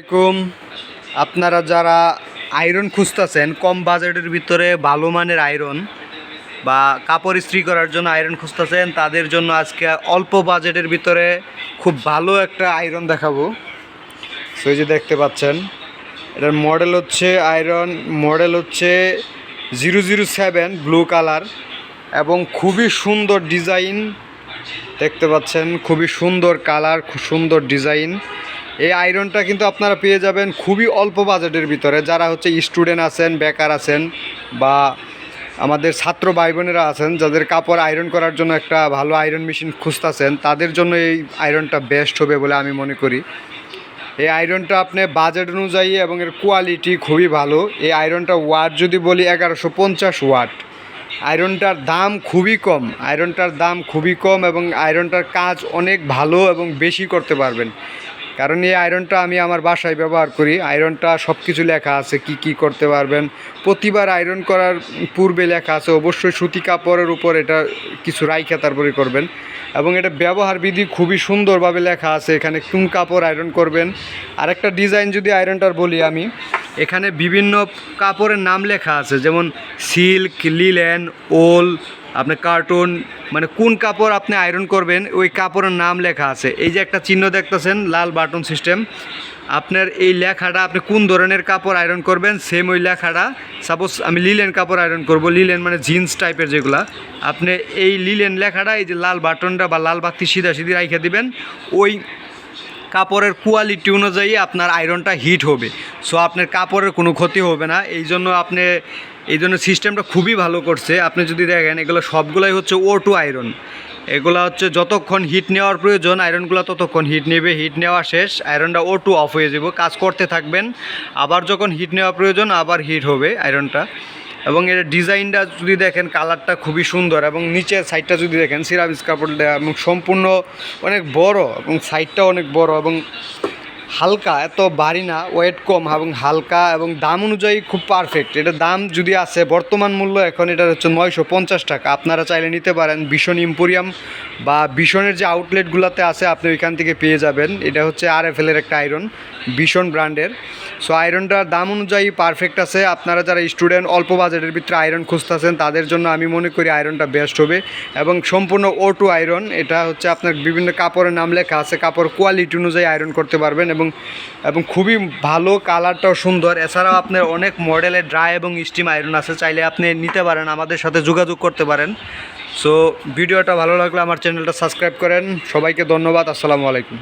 আসসালামাইকুম। আপনারা যারা আয়রন খুঁজতেছেন কম বাজেটের ভিতরে ভালো মানের আয়রন বা কাপড় ইস্ত্রি করার জন্য আয়রন খুঁজতেছেন, তাদের জন্য আজকে অল্প বাজেটের ভিতরে খুব ভালো একটা আয়রন দেখাবো। সো এই যে দেখতে পাচ্ছেন, এটার মডেল হচ্ছে 007 ব্লু কালার এবং খুবই সুন্দর ডিজাইন। দেখতে পাচ্ছেন খুবই সুন্দর কালার, খুব সুন্দর ডিজাইন। এই আয়রনটা কিন্তু আপনারা পেয়ে যাবেন খুবই অল্প বাজেটের ভিতরে। যারা হচ্ছে স্টুডেন্ট আছেন, বেকার আছেন বা আমাদের ছাত্র ভাই বোনেরা আছেন যাদের কাপড় আয়রন করার জন্য একটা ভালো আয়রন মেশিন খুঁজতেছেন, তাদের জন্য এই আয়রনটা বেস্ট হবে বলে আমি মনে করি। এই আয়রনটা আপনি বাজেট অনুযায়ী এবং এর কোয়ালিটি খুবই ভালো। এই আয়রনটা ওয়াট যদি বলি 1150 ওয়াট। আয়রনটার দাম খুবই কম এবং আয়রনটার কাজ অনেক ভালো এবং বেশি করতে পারবেন। কারণ এই আয়রনটা আমি আমার বাসায় ব্যবহার করি। আয়রনটা সব কিছু লেখা আছে কি করতে পারবেন। প্রতিবার আয়রন করার পূর্বে লেখা আছে অবশ্যই সুতি কাপড়ের উপর এটা কিছু রাইখা তারপরে করবেন। এবং এটা ব্যবহার বিধি খুবই সুন্দরভাবে লেখা আছে এখানে কোন কাপড় আয়রন করবেন। আরেকটা ডিজাইন যদি আয়রনটার বলি আমি, এখানে বিভিন্ন কাপড়ের নাম লেখা আছে, যেমন সিল্ক, লিলেন, ওল, আপনার কার্টুন, মানে কোন কাপড় আপনি আয়রন করবেন ওই কাপড়ের নাম লেখা আছে। এই যে একটা চিহ্ন দেখতেছেন লাল বাটন সিস্টেম, আপনার এই লেখাটা আপনি কোন ধরনের কাপড় আয়রন করবেন সেম ওই লেখাটা। সাপোজ আমি লিলেন কাপড় আয়রন করব, লিলেন মানে জিন্স টাইপের যেগুলা, আপনি এই লিলেন লেখাটা এই যে লাল বাটনটা বা লাল বাতি সিধি রাইখা দিবেন। ওই কাপড়ের কোয়ালিটি অনুযায়ী আপনার আয়রনটা হিট হবে। সো আপনার কাপড়ের কোনো ক্ষতি হবে না। এই জন্য সিস্টেমটা খুবই ভালো করছে। আপনি যদি দেখেন এগুলো সবগুলাই হচ্ছে O2 আয়রন। এগুলো হচ্ছে যতক্ষণ হিট নেওয়ার প্রয়োজন আয়রনগুলো ততক্ষণ হিট নেবে, হিট নেওয়া শেষ আয়রনটা O2 অফ হয়ে যাব। কাজ করতে থাকবেন, আবার যখন হিট নেওয়া প্রয়োজন আবার হিট হবে আয়রনটা। এবং এর ডিজাইনটা যদি দেখেন কালারটা খুবই সুন্দর এবং নিচের সাইডটা যদি দেখেন সিরামিক্স কাপড় দেওয়া এবং সম্পূর্ণ অনেক বড় এবং সাইডটাও অনেক বড় এবং হালকা, এত ভারী না, ওয়েট কম এবং হালকা এবং দাম অনুযায়ী খুব পারফেক্ট। এটার দাম যদি আছে বর্তমান মূল্য এখন এটার হচ্ছে 950 টাকা। আপনারা চাইলে নিতে পারেন। ভীষণ এম্পোরিয়াম বা ভীষণের যে আউটলেটগুলোতে আছে আপনি ওইখান থেকে পেয়ে যাবেন। এটা হচ্ছে RFL এর একটা আয়রন, ভীষণ ব্র্যান্ডের। সো আয়রনটার দাম অনুযায়ী পারফেক্ট আছে। আপনারা যারা স্টুডেন্ট অল্প বাজেটের ভিতরে আয়রন খুঁজতেছেন তাদের জন্য আমি মনে করি আয়রনটা বেস্ট হবে এবং সম্পূর্ণ O2 আয়রন। এটা হচ্ছে আপনার বিভিন্ন কাপড়ের নাম লেখা আছে, কাপড় কোয়ালিটি অনুযায়ী আয়রন করতে পারবেন এবং খুবই ভালো, কালারটাও সুন্দর। এছাড়াও আপনার অনেক মডেলের ড্রাই এবং স্টিম আয়রন আছে, চাইলে আপনি নিতে পারেন, আমাদের সাথে যোগাযোগ করতে পারেন। সো ভিডিওটা ভালো লাগলে আমার চ্যানেলটা সাবস্ক্রাইব করেন। সবাইকে ধন্যবাদ। আসসালামু আলাইকুম।